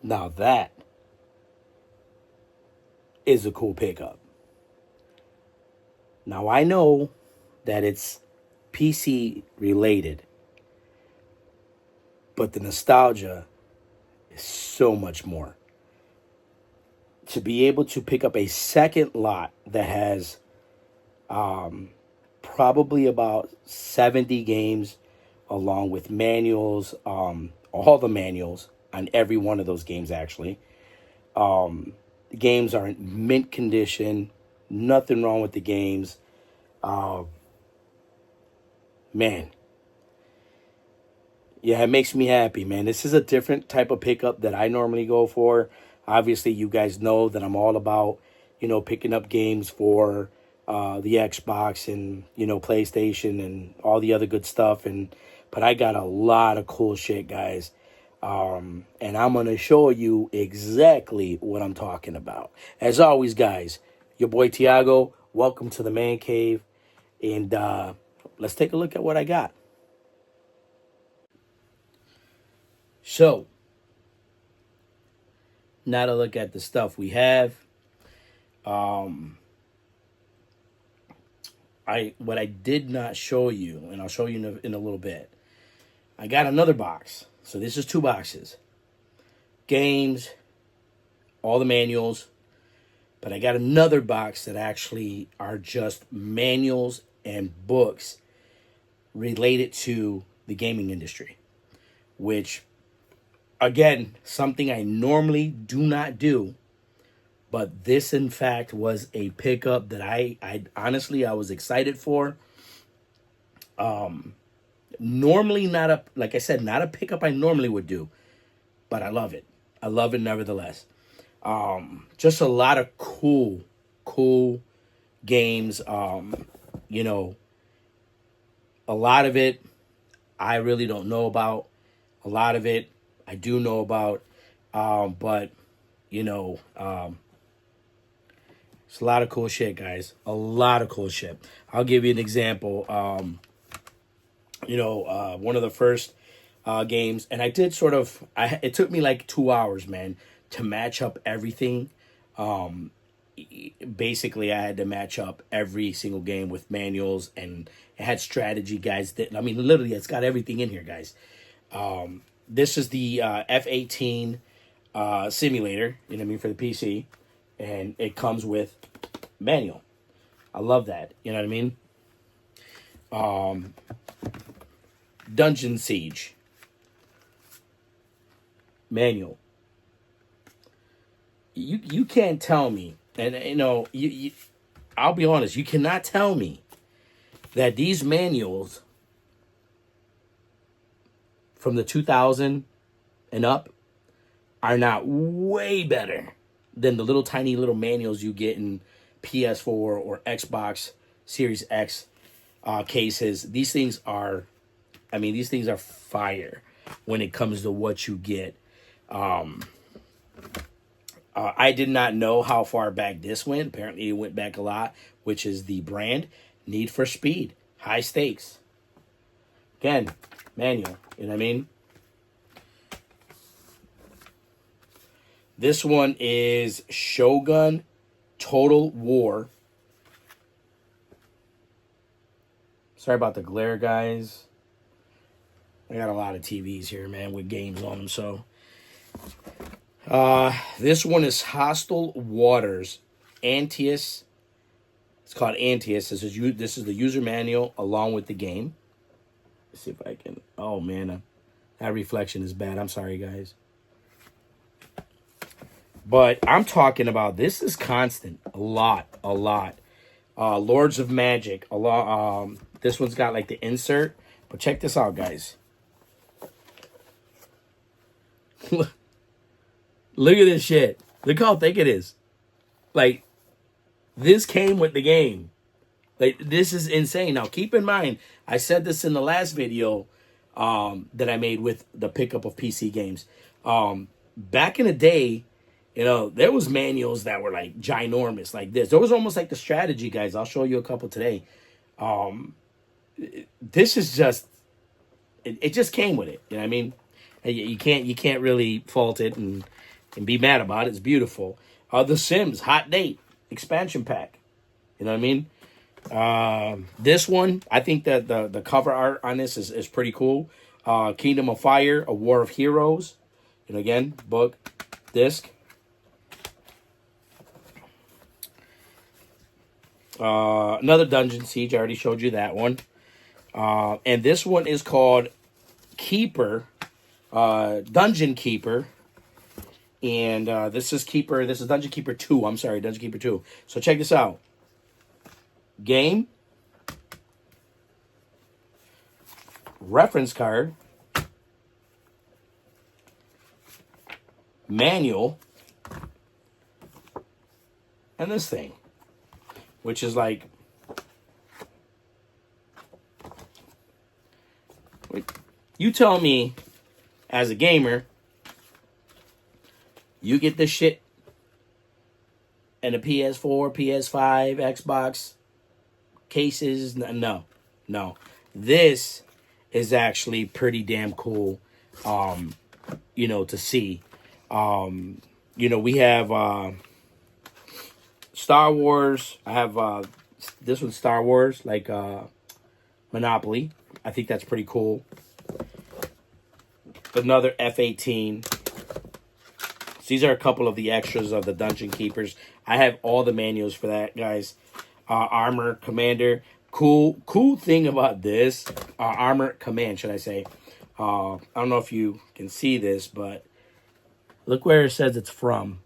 Now that is a cool pickup. Now I know that it's PC related, but the nostalgia is so much more. To be able to pick up a second lot that has probably about 70 games along with manuals, all the manuals on every one of those games actually. The games are in mint condition, nothing wrong with the games. Man, yeah, it makes me happy, man. This is a different type of pickup that I normally go for. Obviously, you guys know that I'm all about, picking up games for the Xbox and, PlayStation and all the other good stuff. But I got a lot of cool shit, guys. And I'm going to show you exactly what I'm talking about. As always, guys, your boy Tiago, welcome to the Man Cave. And let's take a look at what I got. So, now to look at the stuff we have. What I did not show you, and I'll show you in a little bit. I got another box. So this is 2 boxes. Games, all the manuals. But I got another box that actually are just manuals and books related to the gaming industry. Which, again, something I normally do not do. But this, in fact, was a pickup that I honestly, I was excited for. Normally like I said, not a pickup I normally would do. But I love it. I love it nevertheless. Just a lot of cool games. A lot of it I really don't know about. A lot of it I do know about. But, it's a lot of cool shit, guys. A lot of cool shit. I'll give you an example. One of the first games, and I did it took me like 2 hours, man, to match up everything. Basically, I had to match up every single game with manuals, and it had strategy guides. Literally, it's got everything in here, guys. This is the F-18 simulator, for the PC, and it comes with manual. I love that, you know what I mean? Dungeon Siege manual. You can't tell me, and you I'll be honest, you cannot tell me that these manuals from the 2000 and up are not way better than the little tiny little manuals you get in PS4 or Xbox Series X cases. These things are fire when it comes to what you get. I did not know how far back this went. Apparently, it went back a lot, which is the brand Need for Speed, High Stakes. Again, manual, you know what I mean? This one is Shogun Total War. Sorry about the glare, guys. I got a lot of TVs here, man, with games on them, so. This one is Hostile Waters. Antius. It's called Antius. This is the user manual along with the game. Let's see if I can. Oh, man. That reflection is bad. I'm sorry, guys. But I'm talking about, this is constant. A lot. Lords of Magic. This one's got like the insert. But check this out, guys. Look at this shit. Look how thick it is. Like, this came with the game. Like, this is insane. Now, keep in mind, I said this in the last video that I made with the pickup of PC games. Back in the day, there was manuals that were like ginormous like this. There was almost like the strategy guys. I'll show you a couple today. This is just, it just came with it. You know what I mean? You can't really fault it. And and be mad about it. It's beautiful. The Sims Hot Date expansion pack. You know what I mean? This one, I think that the cover art on this is pretty cool. Kingdom of Fire, A War of Heroes. And again, book, disc. Another Dungeon Siege. I already showed you that one. And this one is called Keeper, Dungeon Keeper. And this is Dungeon Keeper 2. I'm sorry, Dungeon Keeper 2. So check this out. Game. Reference card. Manual. And this thing. Which is like... You tell me, as a gamer, you get this shit and a PS4, PS5, Xbox cases. No. This is actually pretty damn cool, to see. We have Star Wars. I have this one's Star Wars, like Monopoly. I think that's pretty cool. Another F-18. These are a couple of the extras of the Dungeon Keepers. I have all the manuals for that, guys. Armor Commander. Cool thing about this. Armor Command, should I say. I don't know if you can see this, but look where it says it's from.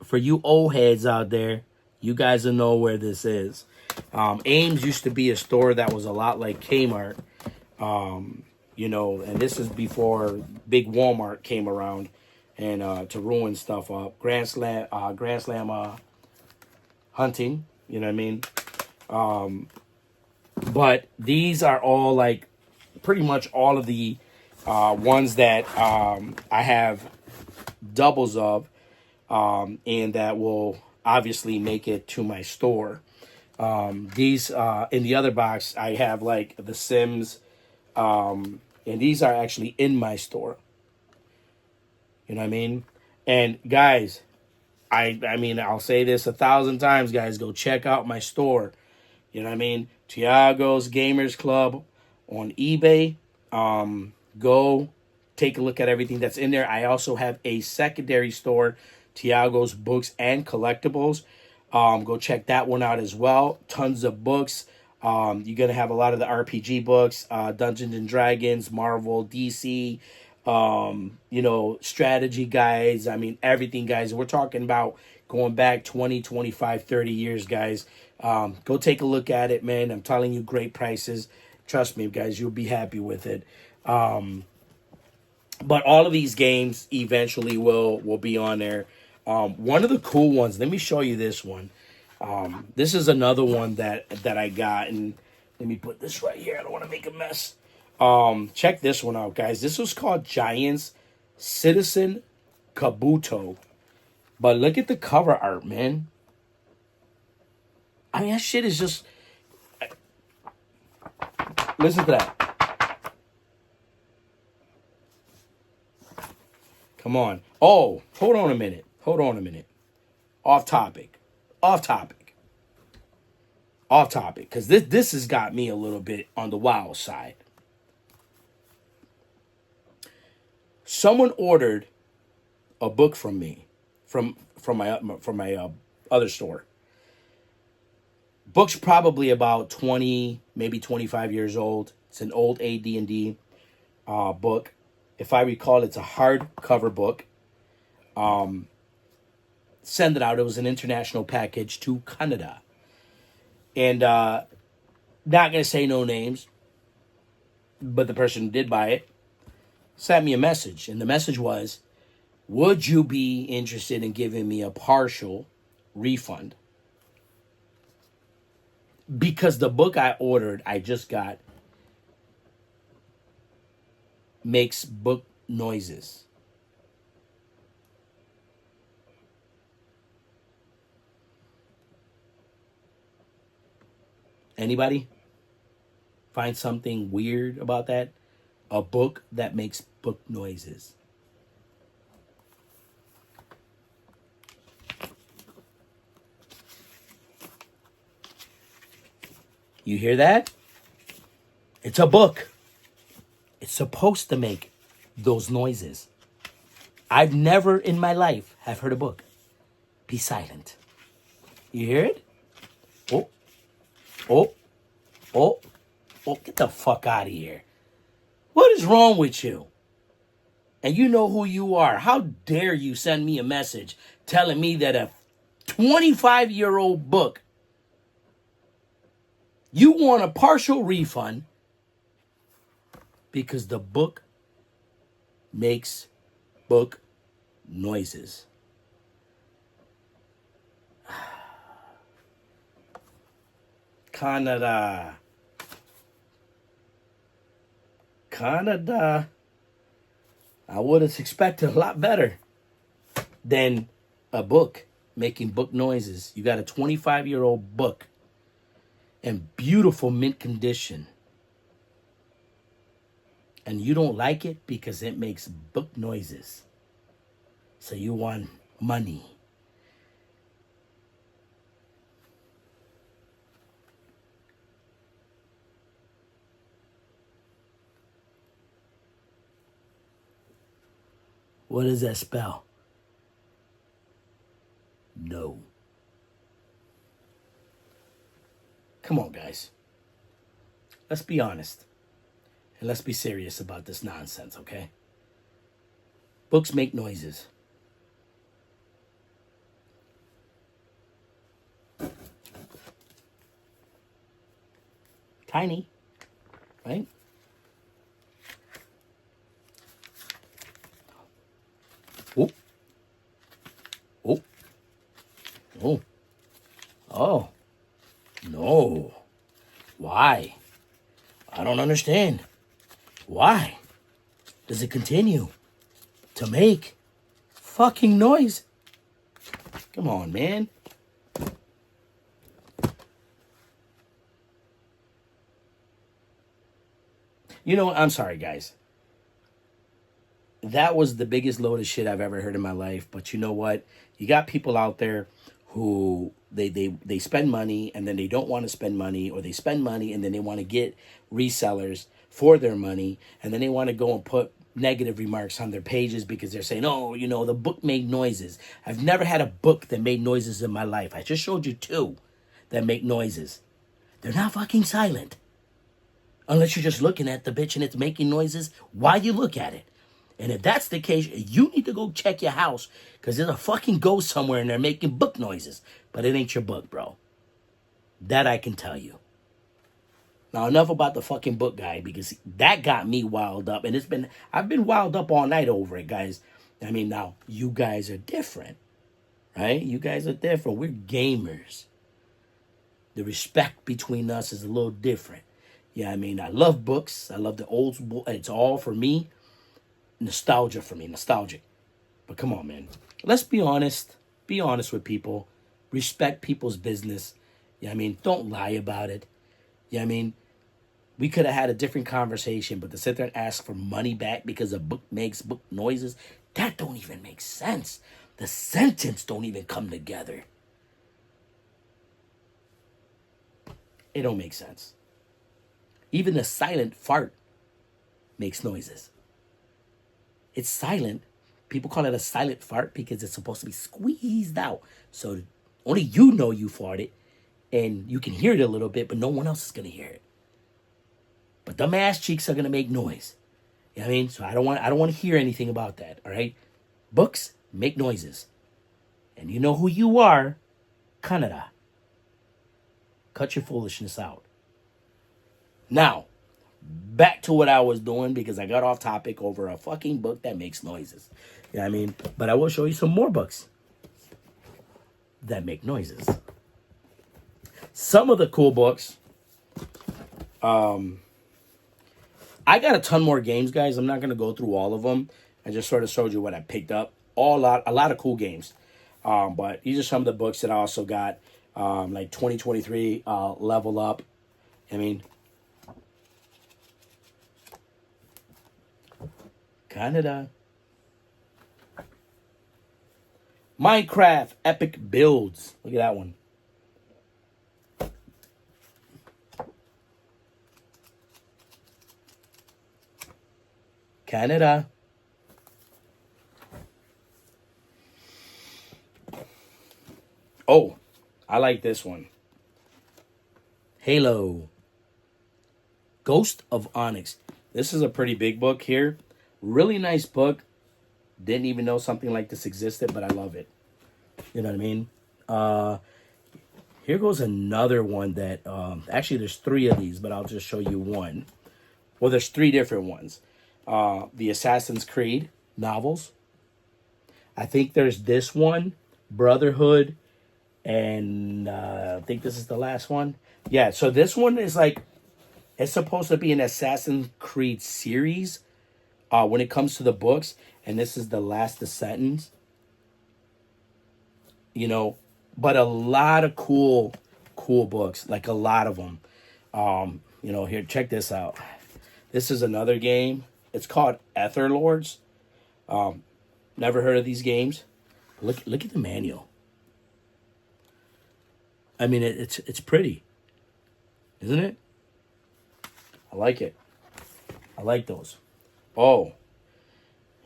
For you old heads out there, you guys will know where this is. Ames used to be a store that was a lot like Kmart. And this is before big Walmart came around and to ruin stuff up. Grand Slam hunting, you know what I mean? But these are all like pretty much all of the ones that I have doubles of, and that will obviously make it to my store. These in the other box, I have like the Sims, and these are actually in my store. You know what I mean? And guys, I mean, I'll say this 1,000 times, guys. Go check out my store. You know what I mean? Tiago's Gamers Club on eBay. Go take a look at everything that's in there. I also have a secondary store, Tiago's Books and Collectibles. Go check that one out as well. Tons of books. You're going to have a lot of the RPG books, Dungeons and Dragons, Marvel, DC, strategy guides. I mean, everything, guys. We're talking about going back 20, 25, 30 years, guys. Go take a look at it, man. I'm telling you, great prices. Trust me, guys, you'll be happy with it. But all of these games eventually will be on there. One of the cool ones, let me show you this one. This is another one that I got, and let me put this right here. I don't want to make a mess. Check this one out, guys. This was called Giants Citizen Kabuto. But look at the cover art, man. I mean, that shit is just... Listen to that. Come on. Oh, hold on a minute. Off topic. Because this has got me a little bit on the wild side. Someone ordered a book from me, from my other store. Book's probably about 20, maybe 25 years old. It's an old AD&D book. If I recall, it's a hardcover book. Send it out. It was an international package to Canada. And not going to say no names, but the person who did buy it sent me a message. And the message was, would you be interested in giving me a partial refund? Because the book I ordered, I just got, makes book noises. Anybody find something weird about that? A book that makes book noises. You hear that? It's a book. It's supposed to make those noises. I've never in my life have heard a book be silent. You hear it? Oh, oh, oh, oh, get the fuck out of here. What is wrong with you? And you know who you are. How dare you send me a message telling me that a 25-year-old book, you want a partial refund because the book makes book noises. Canada. I would have expected a lot better than a book making book noises. You got a 25-year-old book in beautiful mint condition. And you don't like it because it makes book noises. So you want money. What does that spell? No. Come on, guys. Let's be honest. And let's be serious about this nonsense, okay? Books make noises. Tiny, right? Oh. Oh. Oh. Oh. No. Why? I don't understand. Why does it continue to make fucking noise? Come on, man. You know, I'm sorry, guys. That was the biggest load of shit I've ever heard in my life. But you know what? You got people out there who they spend money and then they don't want to spend money, or they spend money and then they want to get resellers for their money, and then they want to go and put negative remarks on their pages because they're saying, oh, you know, the book made noises. I've never had a book that made noises in my life. I just showed you 2 that make noises. They're not fucking silent. Unless you're just looking at the bitch and it's making noises while you look at it. And if that's the case, you need to go check your house, because there's a fucking ghost somewhere and they're making book noises. But it ain't your book, bro. That I can tell you. Now, enough about the fucking book guy, because that got me wild up. And I've been wild up all night over it, guys. I mean, now, you guys are different, right? You guys are different. We're gamers. The respect between us is a little different. Yeah, I mean, I love books. I love the old book. It's all for me. Nostalgia for me. Nostalgic. But come on, man. Let's be honest. Be honest with people. Respect people's business. Yeah, I mean, don't lie about it. Yeah, I mean, we could have had a different conversation, but to sit there and ask for money back because a book makes book noises, that don't even make sense. The sentence don't even come together. It don't make sense. Even a silent fart makes noises. It's silent. People call it a silent fart because it's supposed to be squeezed out. So only you know you farted, and you can hear it a little bit, but no one else is going to hear it. But them ass cheeks are going to make noise. You know what I mean? So I don't want to hear anything about that, all right? Books make noises. And you know who you are, Canada. Cut your foolishness out. Now, back to what I was doing, because I got off topic over a fucking book that makes noises. You know what I mean? But I will show you some more books that make noises. Some of the cool books. I got a ton more games, guys. I'm not going to go through all of them. I just sort of showed you what I picked up. A lot of cool games. But these are some of the books that I also got. Like 2023 Level Up. I mean, Canada. Minecraft Epic Builds. Look at that one. Canada. Oh, I like this one. Halo. Ghost of Onyx. This is a pretty big book here. Really nice book. Didn't even know something like this existed, but I love it. You know what I mean? Here goes another one that, actually there's 3 of these, but I'll just show you one. Well, there's 3 different ones. The Assassin's Creed novels. I think there's this one, Brotherhood, and I think this is the last one. Yeah, so this one is like, it's supposed to be an Assassin's Creed series when it comes to the books, and this is the last Assassins. You know, but a lot of cool books, like a lot of them. You know, here, check this out. This is another game. It's called Etherlords. Never heard of these games. Look at the manual. I mean, it's pretty, isn't it? I like it. I like those. Oh,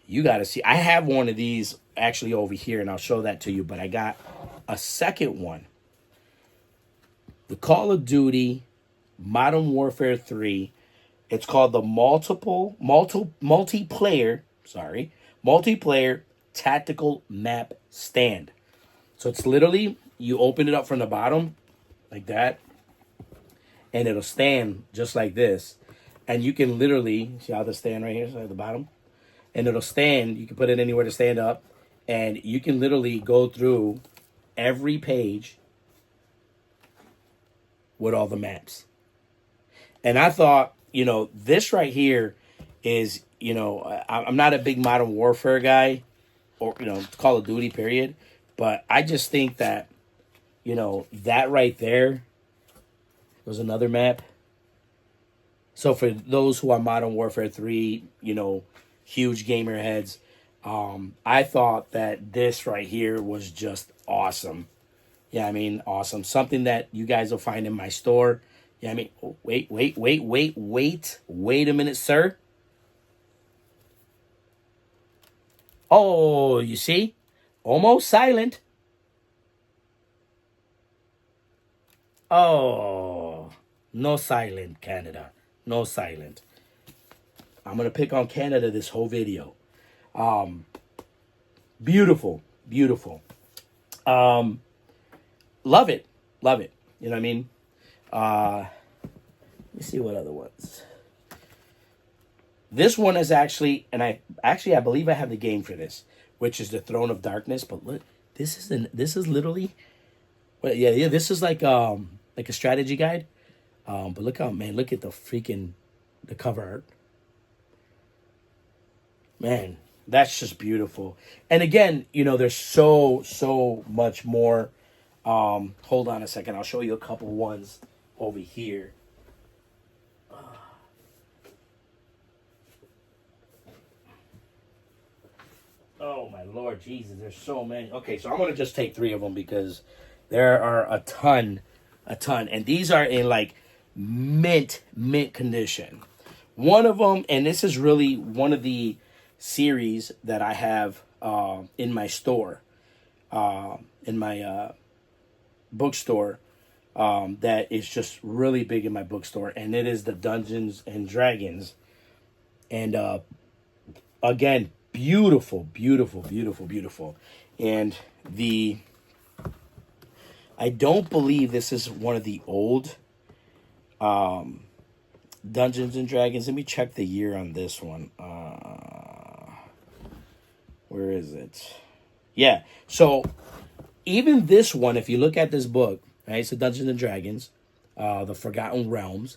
you got to see. I have one of these actually over here, and I'll show that to you. But I got a second one. The Call of Duty Modern Warfare 3. It's called the multiplayer tactical map stand. So it's literally, you open it up from the bottom like that, and it'll stand just like this. And you can literally, see how the stand right here, so at the bottom? And it'll stand, you can put it anywhere to stand up, and you can literally go through every page with all the maps. And I thought, you know, this right here is, you know, I'm not a big Modern Warfare guy, or, you know, Call of Duty, period. But I just think that, you know, that right there was another map. So for those who are Modern Warfare 3, you know, huge gamer heads, I thought that this right here was just awesome. Yeah, I mean, awesome. Something that you guys will find in my store. Yeah, I mean, oh, wait a minute, sir. Oh, you see? Almost silent. Oh, no silent, Canada. No silent. I'm going to pick on Canada this whole video. Beautiful. Love it. You know what I mean? Let me see what other ones. This one is actually, and I believe I have the game for this, which is the Throne of Darkness. But look, this is literally, well, yeah, this is like a strategy guide. But look at the cover art. Man, that's just beautiful. And again, you know, there's so much more. Hold on a second. I'll show you a couple ones over here. Oh my Lord Jesus, there's so many. Okay, so I'm gonna just take 3 of them because there are a ton, and these are in like mint condition. One of them, and this is really one of the series that I have in my store, in my bookstore, that is just really big in my bookstore, and it is the Dungeons and Dragons. And again, beautiful. And I don't believe this is one of the old Dungeons and Dragons. Let me check the year on this one. Where is it? Yeah. So even this one, if you look at this book, right? It's the Dungeons and Dragons, the Forgotten Realms.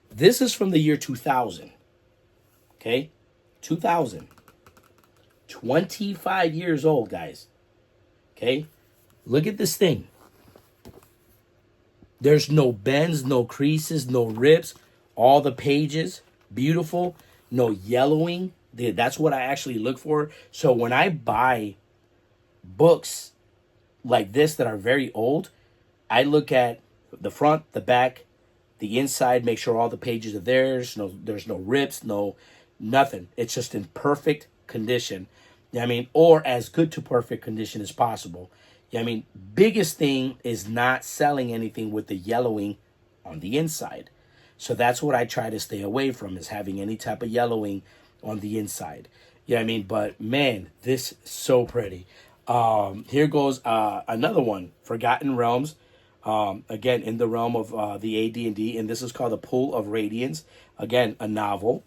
This is from the year 2000. Okay? 2000. 25 years old, guys. Okay? Look at this thing. There's no bends, no creases, no rips. All the pages, beautiful. No yellowing. That's what I actually look for. So when I buy books like this that are very old, I look at the front, the back, the inside, make sure all the pages are there. There's no rips, no Nothing. It's just in perfect condition. I mean, or as good to perfect condition as possible. I mean, biggest thing is not selling anything with the yellowing on the inside. So that's what I try to stay away from, is having any type of yellowing on the inside. I mean, but man, this is so pretty. Here goes another one, Forgotten Realms. Again, in the realm of the AD&D, and this is called The Pool of Radiance. Again, a novel.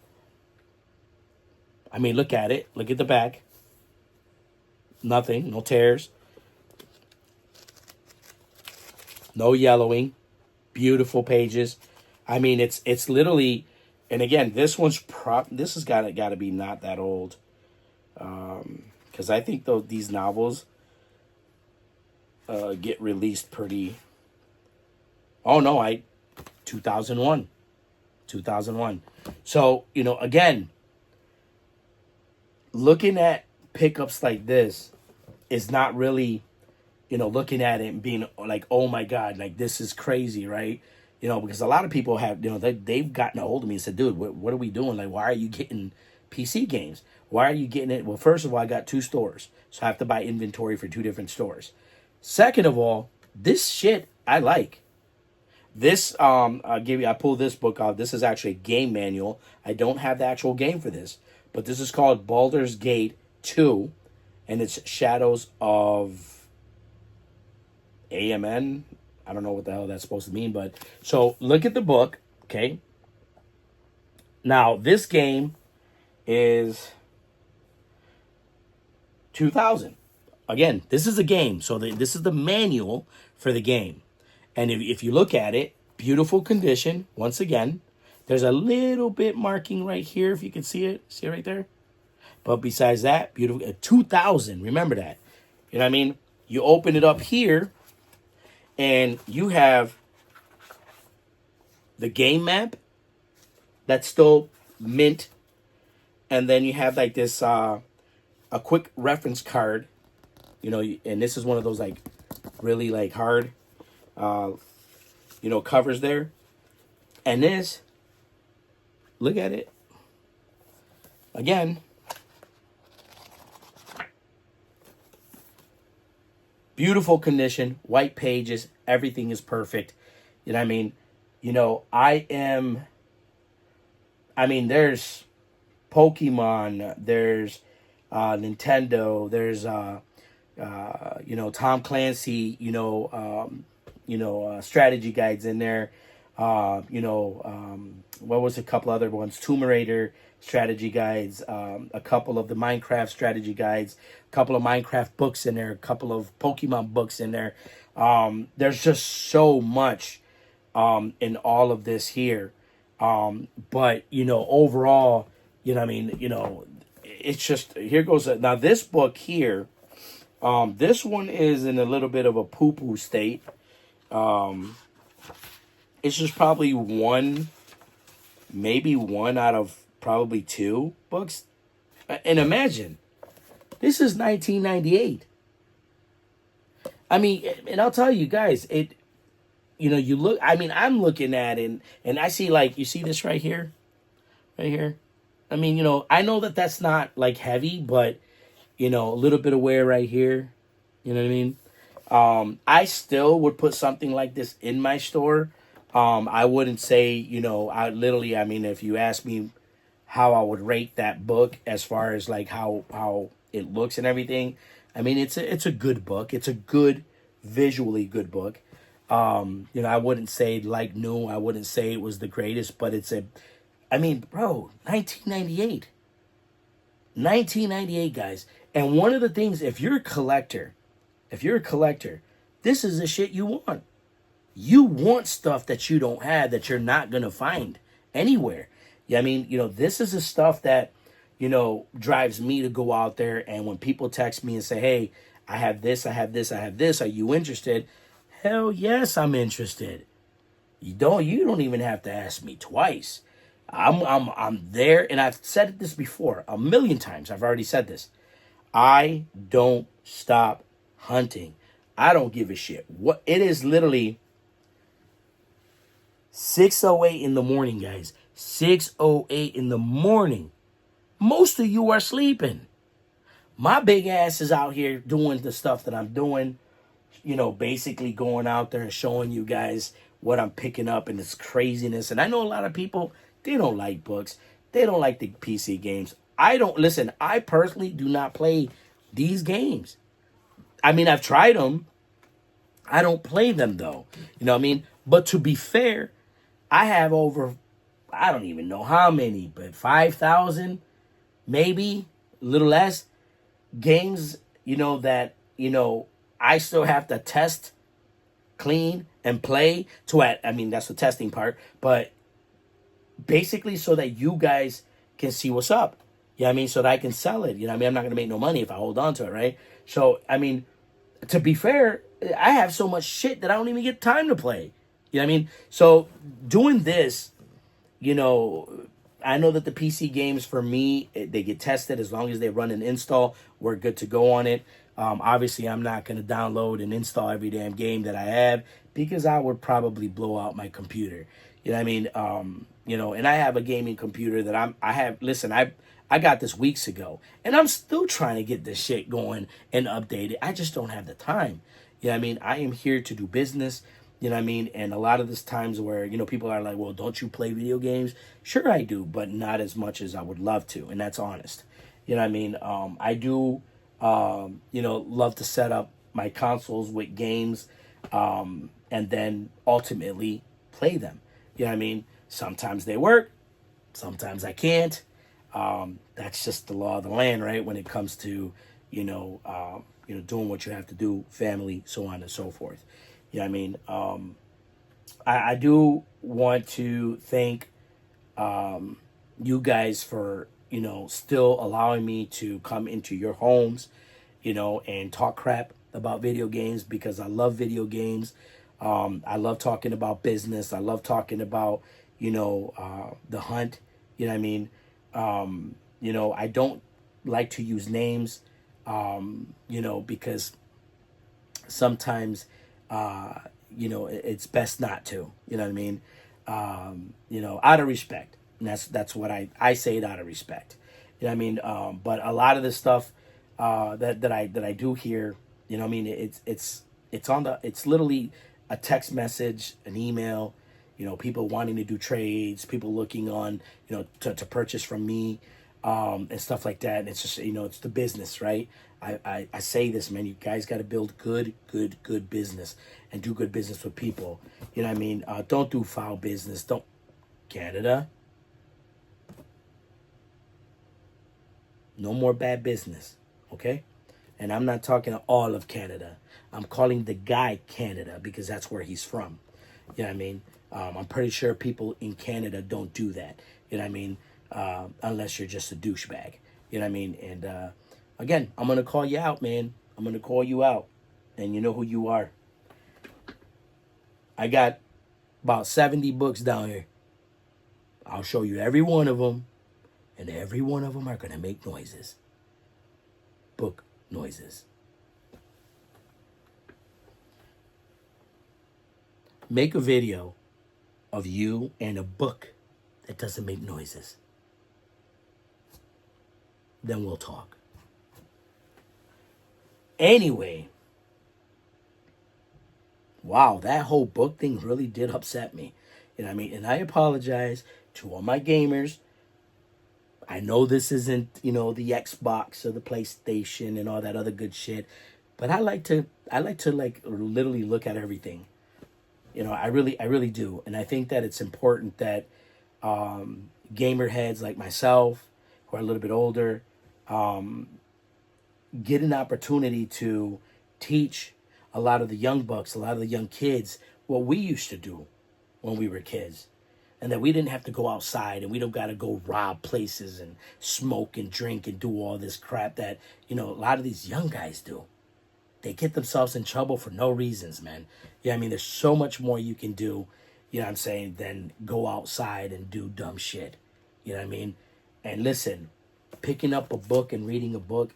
I mean, look at it. Look at the back. Nothing. No tears. No yellowing. Beautiful pages. I mean, it's literally, and again, this has got to be not that old, because I think these novels get released pretty. Oh no, 2001. So again, looking at pickups like this is not really, looking at it and being like, oh my God, like this is crazy, right? Because a lot of people have, they've gotten a hold of me and said, dude, what are we doing? Like, why are you getting PC games? Why are you getting it? Well, first of all, I got 2 stores, so I have to buy inventory for 2 different stores. Second of all, this shit I like. This, I pulled this book out. This is actually a game manual. I don't have the actual game for this, but this is called Baldur's Gate 2, and it's Shadows of AMN. I don't know what the hell that's supposed to mean, but so look at the book, okay? Now, this game is 2000. Again, this is a game, so this is the manual for the game. And if you look at it, beautiful condition, once again. There's a little bit marking right here, if you can see it. See it right there? But besides that, beautiful. 2000, remember that. You know what I mean? You open it up here, and you have the game map that's still mint. And then you have like this, a quick reference card. And this is one of those like really like hard, covers there. And this, look at it. Again, beautiful condition, white pages, everything is perfect. You know what I mean? There's Pokemon, there's Nintendo, there's Tom Clancy, strategy guides in there. What was a couple other ones? Tomb Raider strategy guides, a couple of the Minecraft strategy guides, a couple of Minecraft books in there, a couple of Pokemon books in there. There's just so much in all of this here. But overall, it's just, here goes. Now this book here, this one is in a little bit of a poo-poo state. It's just probably maybe one out of probably 2 books. And imagine, this is 1998. I mean, and I'll tell you guys, you look, I'm looking at it, and I see, like, you see this right here? Right here? I mean, I know that that's not, like, heavy, but, a little bit of wear right here. You know what I mean? I still would put something like this in my store. I wouldn't say, if you ask me how I would rate that book as far as like how it looks and everything, it's a good book. It's a good, visually good book. I wouldn't say like new. I wouldn't say it was the greatest, but it's 1998. 1998, guys. And one of the things, if you're a collector, this is the shit you want. You want stuff that you don't have, that you're not going to find anywhere. This is the stuff that, drives me to go out there. And when people text me and say, hey, I have this, are you interested? Hell yes, I'm interested. You don't even have to ask me twice. I'm there, and I've said this before a million times. I've already said this. I don't stop hunting. I don't give a shit. What it is, literally 6:08 in the morning, guys. 6:08 in the morning. Most of you are sleeping. My big ass is out here doing the stuff that I'm doing, basically going out there and showing you guys what I'm picking up and this craziness. And I know a lot of people, they don't like books. They don't like the PC games. I personally do not play these games. I mean, I've tried them. I don't play them though. You know what I mean? But to be fair, I have over, I don't even know how many, but 5,000, maybe a little less games, that, I still have to test, clean, and play I mean, that's the testing part, but basically so that you guys can see what's up. You know what I mean? So that I can sell it. You know what I mean? I'm not going to make no money if I hold on to it, right? So, I mean, to be fair, I have so much shit that I don't even get time to play. You know what I mean? So, doing this, I know that the PC games for me, they get tested as long as they run an install. We're good to go on it. Obviously, I'm not going to download and install every damn game that I have because I would probably blow out my computer. You know what I mean? And I have a gaming computer that I got this weeks ago, and I'm still trying to get this shit going and update it. I just don't have the time. You know what I mean? I am here to do business. You know what I mean? And a lot of this times where, people are like, well, don't you play video games? Sure I do, but not as much as I would love to. And that's honest. You know what I mean? I do, love to set up my consoles with games and then ultimately play them. You know what I mean? Sometimes they work. Sometimes I can't. That's just the law of the land, right? When it comes to, doing what you have to do, family, so on and so forth. You know what I mean? I do want to thank you guys for, still allowing me to come into your homes, and talk crap about video games because I love video games. I love talking about business. I love talking about, the hunt. You know what I mean? I don't like to use names, because sometimes it's best not to, you know what I mean? Out of respect. And that's what I say it out of respect. You know what I mean? But a lot of the stuff that I do here, you know what I mean, it's literally a text message, an email, people wanting to do trades, people looking on, to purchase from me, and stuff like that. And it's just, it's the business, right? I say this, man, you guys got to build good business and do good business with people. You know what I mean? Don't do foul business. Canada. No more bad business, okay? And I'm not talking all of Canada. I'm calling the guy Canada because that's where he's from. You know what I mean? I'm pretty sure people in Canada don't do that. You know what I mean? Unless you're just a douchebag. You know what I mean? And again, I'm going to call you out, man. I'm going to call you out. And you know who you are. I got about 70 books down here. I'll show you every one of them. And every one of them are going to make noises. Book noises. Make a video of you and a book that doesn't make noises. Then we'll talk. Anyway. Wow, that whole book thing really did upset me. You know what I mean? And I apologize to all my gamers. I know this isn't, the Xbox or the PlayStation and all that other good shit, but I like to like literally look at everything. I really do. And I think that it's important that gamer heads like myself, who are a little bit older, get an opportunity to teach a lot of the young bucks, a lot of the young kids, what we used to do when we were kids. And that we didn't have to go outside and we don't got to go rob places and smoke and drink and do all this crap that, a lot of these young guys do. They get themselves in trouble for no reasons, man. Yeah, I mean, there's so much more you can do, you know what I'm saying, than go outside and do dumb shit. You know what I mean? And listen, picking up a book and reading a book,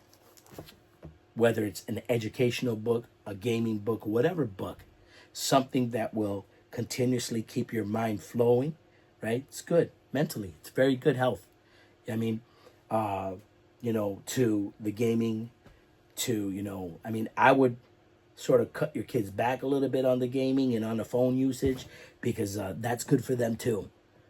whether it's an educational book, a gaming book, whatever book, something that will continuously keep your mind flowing, right? It's good mentally. It's very good health. I mean, to the gaming, to, I mean, I would sort of cut your kids back a little bit on the gaming and on the phone usage, because that's good for them too.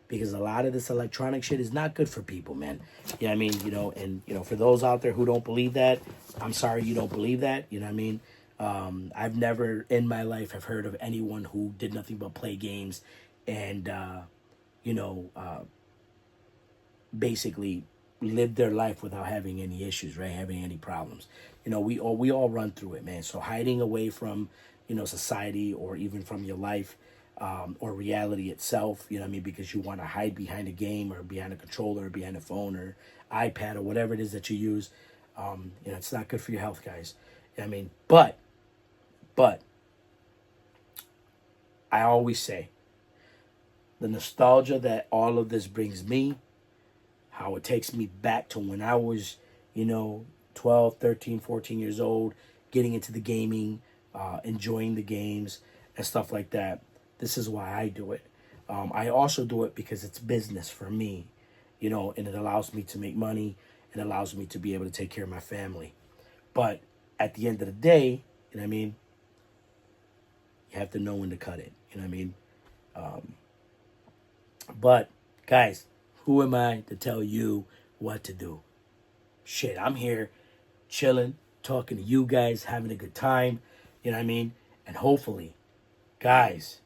Because a lot of this electronic shit is not good for people, man. Yeah, I mean, and for those out there who don't believe that, I'm sorry you don't believe that. You know what I mean? I've never in my life have heard of anyone who did nothing but play games and you know, uh, basically lived their life without having any issues, right? Having any problems. We all run through it, man. So hiding away from, society, or even from your life, or reality itself, you know what I mean? Because you want to hide behind a game, or behind a controller, or behind a phone, or iPad, or whatever it is that you use. It's not good for your health, guys. You know what I mean? But I always say the nostalgia that all of this brings me, how it takes me back to when I was, 12, 13, 14 years old, getting into the gaming, enjoying the games and stuff like that. This is why I do it. I also do it because it's business for me, and it allows me to make money and allows me to be able to take care of my family. But at the end of the day, you know what I mean? You have to know when to cut it. You know what I mean? But guys, who am I to tell you what to do? Shit, I'm here chilling, talking to you guys, having a good time. You know what I mean? And hopefully, guys,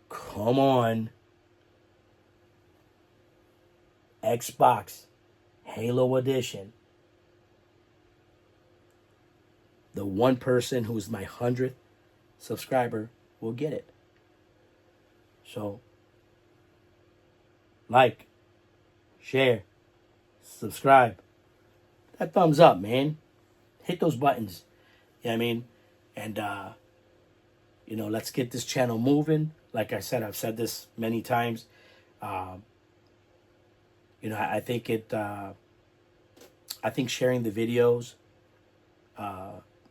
come on. Xbox Halo Edition. The one person who's my 100th subscriber will get it. So, like, share, subscribe. That thumbs up, man. Hit those buttons. You know what I mean? And, let's get this channel moving. Like I said, I've said this many times. I think I think sharing the videos,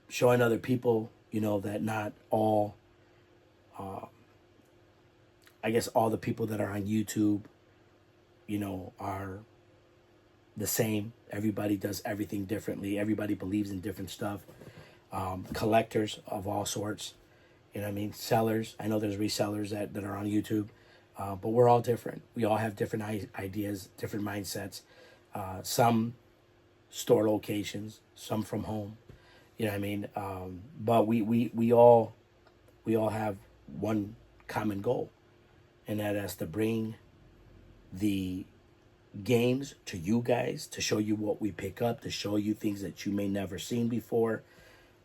showing other people, that not all, I guess all the people that are on YouTube, are the same. Everybody does everything differently. Everybody believes in different stuff. Collectors of all sorts, sellers. I know there's resellers that are on YouTube, but we're all different. We all have different ideas, different mindsets. Some store locations, some from home. You know what I mean? But we all have one common goal, and that is to bring the games to you guys, to show you what we pick up, to show you things that you may never seen before.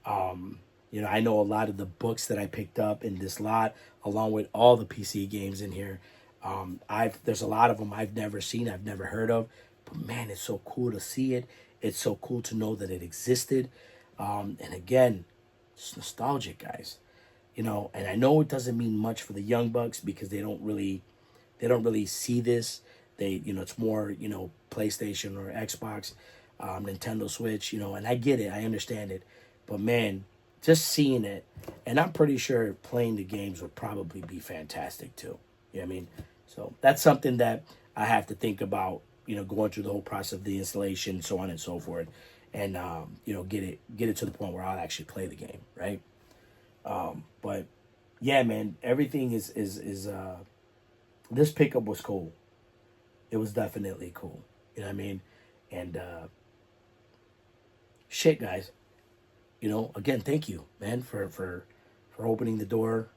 I know a lot of the books that I picked up in this lot, along with all the PC games in here. There's a lot of them I've never seen, I've never heard of, but man, it's so cool to see it. It's so cool to know that it existed. And again, it's nostalgic, guys. And I know it doesn't mean much for the young bucks because they don't really see this. They, it's more, PlayStation or Xbox, Nintendo Switch, and I get it, I understand it. But man, just seeing it, and I'm pretty sure playing the games would probably be fantastic too. You know what I mean? So that's something that I have to think about, going through the whole process of the installation, so on and so forth. And, get it to the point where I'll actually play the game, right? But yeah, man, everything is this pickup was cool. It was definitely cool. You know what I mean? And shit, guys. Again, thank you, man, for opening the door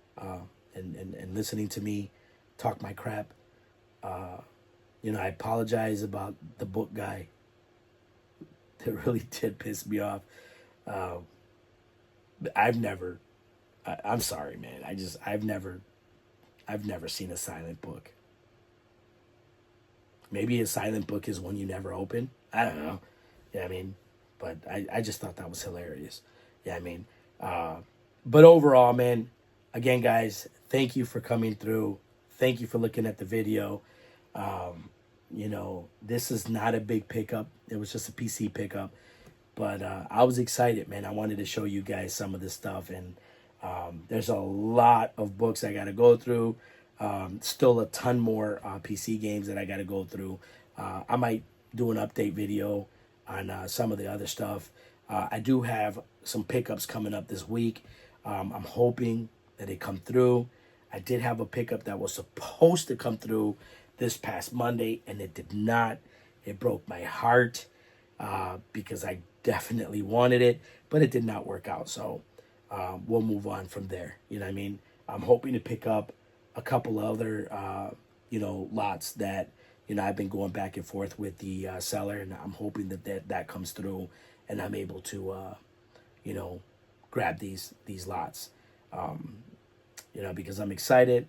and listening to me talk my crap. I apologize about the book guy. It really did piss me off. I'm sorry, man. I've never seen a silent book. Maybe a silent book is one you never open. I don't know. Yeah, I mean, but I just thought that was hilarious. Yeah, I mean, but overall, man, again, guys, thank you for coming through. Thank you for looking at the video. This is not a big pickup. It was just a PC pickup. But I was excited, man. I wanted to show you guys some of this stuff. And there's a lot of books I got to go through. Still a ton more PC games that I got to go through. I might do an update video on some of the other stuff. I do have some pickups coming up this week. I'm hoping that they come through. I did have a pickup that was supposed to come through this past Monday, and it did not. It broke my heart because I definitely wanted it, but it did not work out. So we'll move on from there. You know what I mean? I'm hoping to pick up a couple other, lots that, I've been going back and forth with the seller, and I'm hoping that comes through and I'm able to, grab these lots, because I'm excited.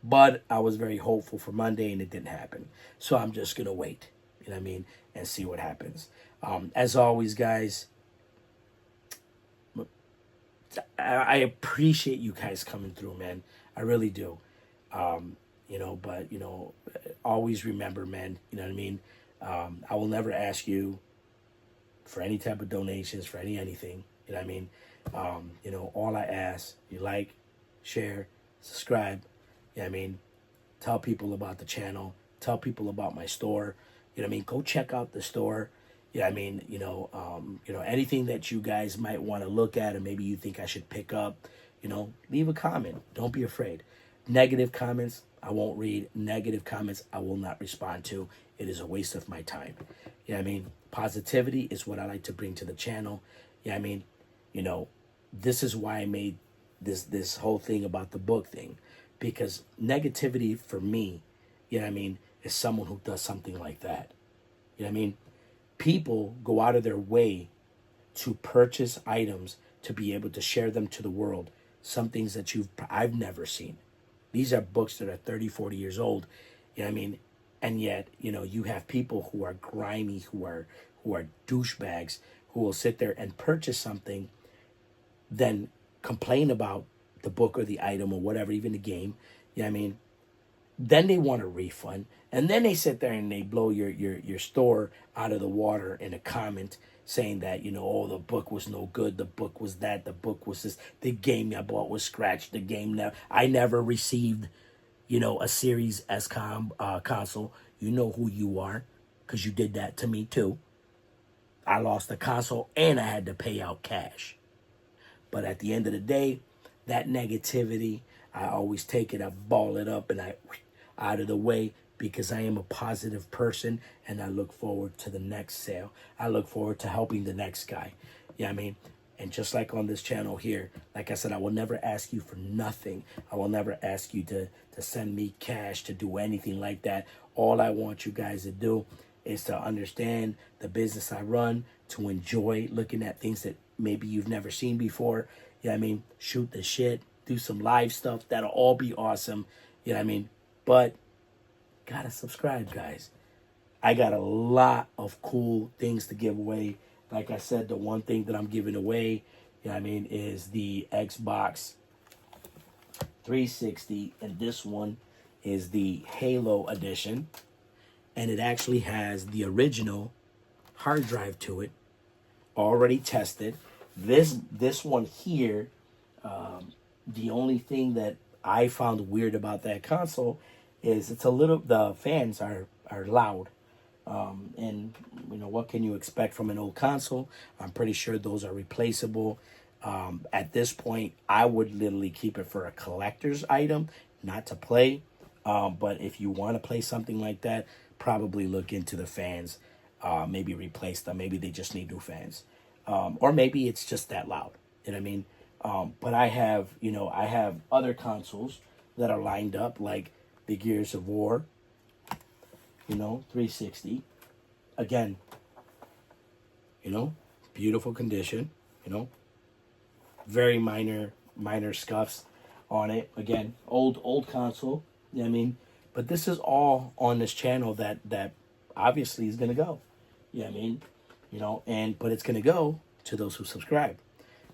But I was very hopeful for Monday, and it didn't happen. So I'm just going to wait, and see what happens. As always, guys, I appreciate you guys coming through, man. I really do. But, always remember, man, you know what I mean? I will never ask you for any type of donations, for anything, you know what I mean? All I ask, you like, share, subscribe, you know what I mean? Tell people about the channel, tell people about my store, you know what I mean? Go check out the store. Yeah, I mean, anything that you guys might want to look at, and maybe you think I should pick up, leave a comment. Don't be afraid. Negative comments, I won't read. Negative comments, I will not respond to. It is a waste of my time. Yeah, I mean, positivity is what I like to bring to the channel. Yeah, I mean, this is why I made this whole thing about the book thing, because negativity for me, is someone who does something like that. You know what I mean? People go out of their way to purchase items to be able to share them to the world. Some things that I've never seen. These are books that are 30, 40 years old. You know what I mean? And yet, you have people who are grimy, who are douchebags, who will sit there and purchase something, then complain about the book or the item or whatever, even the game. You know what I mean? Then they want a refund, and then they sit there and they blow your store out of the water in a comment saying that, the book was no good, the book was that, the book was this, the game I bought was scratched, the game I never received, a Series S console. You know who you are, because you did that to me too. I lost the console and I had to pay out cash. But at the end of the day, that negativity, I always take it, I ball it up, and I out of the way, because I am a positive person, and I look forward to the next sale. I look forward to helping the next guy. You know what I mean? And just like on this channel here, like I said, I will never ask you for nothing. I will never ask you to send me cash, to do anything like that. All I want you guys to do is to understand the business I run, to enjoy looking at things that maybe you've never seen before. You know what I mean? Shoot the shit, do some live stuff. That'll all be awesome. You know what I mean? But gotta subscribe, guys. I got a lot of cool things to give away. Like I said, the one thing that I'm giving away, you know what I mean, is the Xbox 360. And this one is the Halo edition. And it actually has the original hard drive to it, already tested. This one here, the only thing that I found weird about that console is the fans are loud. And what can you expect from an old console? I'm pretty sure those are replaceable. At this point, I would literally keep it for a collector's item, not to play. But if you want to play something like that, probably look into the fans. Maybe replace them. Maybe they just need new fans. Or maybe it's just that loud. You know what I mean? But I have other consoles that are lined up, like the Gears of War, 360. Again, beautiful condition, very minor scuffs on it. Again, old console, you know what I mean? But this is all on this channel that obviously is going to go. You know what I mean? But it's going to go to those who subscribe.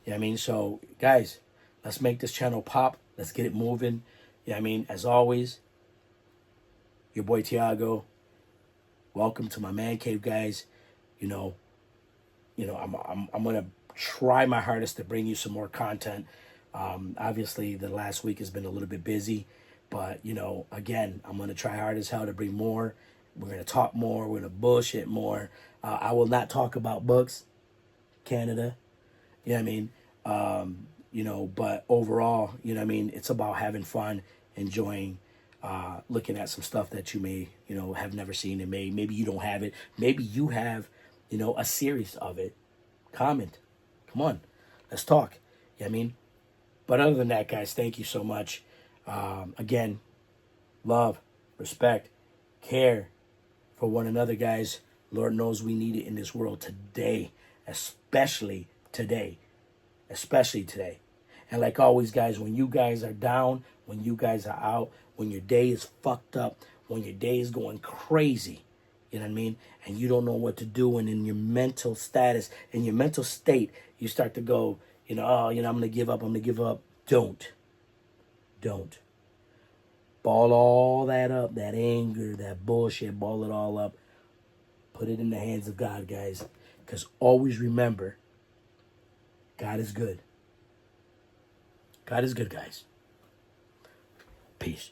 You know what I mean? So, guys, let's make this channel pop. Let's get it moving. You know what I mean? As always, your boy Tiago. Welcome to my man cave, guys. I'm gonna try my hardest to bring you some more content. Obviously, the last week has been a little bit busy, but again, I'm gonna try hard as hell to bring more. We're going to talk more. We're going to bullshit more. I will not talk about books, Canada. You know what I mean? But overall, it's about having fun, enjoying, looking at some stuff that you may, have never seen, and maybe you don't have it. Maybe you have, a series of it. Comment. Come on. Let's talk. You know what I mean? But other than that, guys, thank you so much. Again, love, respect, care for one another, guys. Lord knows we need it in this world today, especially today. Especially today. And like always, guys, when you guys are down, when you guys are out, when your day is fucked up, when your day is going crazy, you know what I mean? And you don't know what to do, and in your mental status, in your mental state, you start to go, I'm going to give up, Don't. Ball all that up, that anger, that bullshit, ball it all up. Put it in the hands of God, guys. Because always remember, God is good. God is good, guys. Peace.